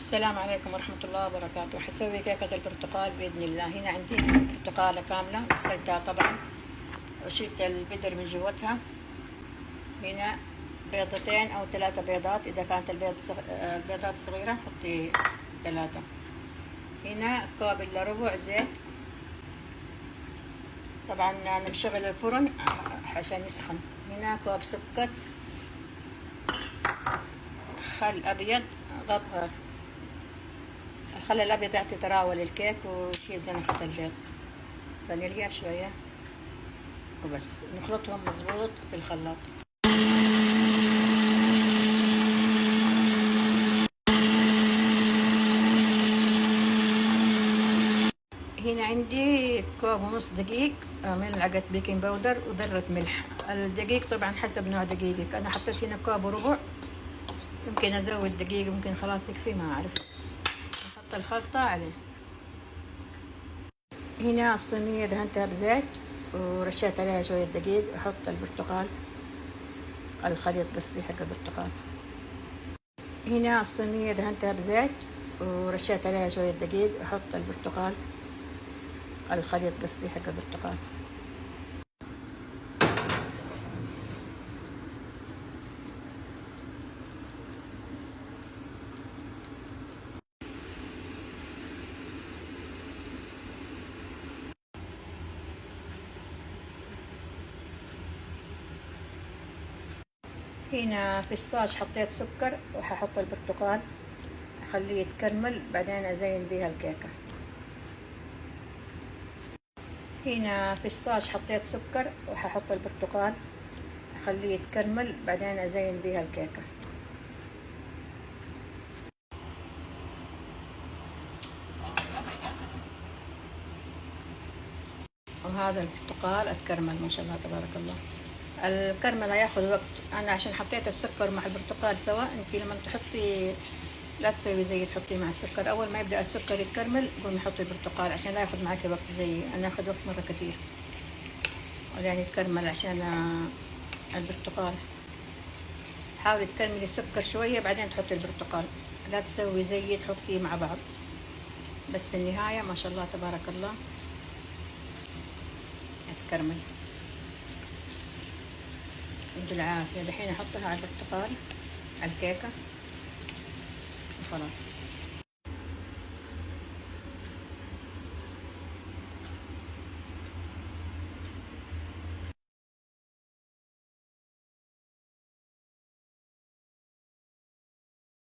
السلام عليكم ورحمة الله وبركاته. حسوي كيكة البرتقال بإذن الله. هنا عندي برتقالة كاملة غسلتها طبعا وشلت البذر من جوتها. هنا بيضتين أو 3 بيضات، إذا كانت البيضات صغيرة حطي 3. هنا كوب إلا ربع زيت، طبعا أنا مشغل الفرن عشان يسخن. هنا كوب سكر، خل أبيض غطها. الخل الأبيض يعطي طراوة للكيك وشي زنخة البيض. فانيليا شوية وبس، نخلطهم مظبوط في الخلاط. هنا عندي كوب ونص دقيق، ملعقة بيكنج باودر وذرة ملح. الدقيق طبعا حسب نوع دقيقك، أنا حطيت هنا كوب وربع، يمكن أزود دقيق، يمكن خلاص يكفي، ما أعرف. نحط الخلطة عليه. هنا الصينية دهنتها بزيت ورشيت عليها شوية دقيق. أحط البرتقال، الخليط قصدي حق البرتقال. هنا الصينية دهنتها بزيت ورشيت عليها شوية دقيق. أحط البرتقال، الخليط قصدي حق البرتقال. هنا في الصاج حطيت سكر وححط البرتقال، اخليه يتكرمل، بعدين ازين بيها الكيكة. هنا في الصاج حطيت سكر وححط البرتقال، اخليه يتكرمل، بعدين ازين بيها الكيكة. وهذا البرتقال اتكرمل ما شاء الله تبارك الله. الكرمل هياخد وقت، انا عشان حطيت السكر مع البرتقال سوا. انتي لما تحطي لا تسوي زي تحطي مع السكر، اول ما يبدا السكر يتكرمل قومي حطي البرتقال عشان لا ياخد معاكي وقت زي انا اخذ وقت مره كثير. يعني يتكرمل عشان البرتقال. حاولي تكرملي السكر شويه بعدين تحطي البرتقال، لا تسوي زي تحطيه مع بعض. بس في النهايه ما شاء الله تبارك الله اتكرمل بالعافيه. دحين احطها على البرتقال على الكيكه وخلاص.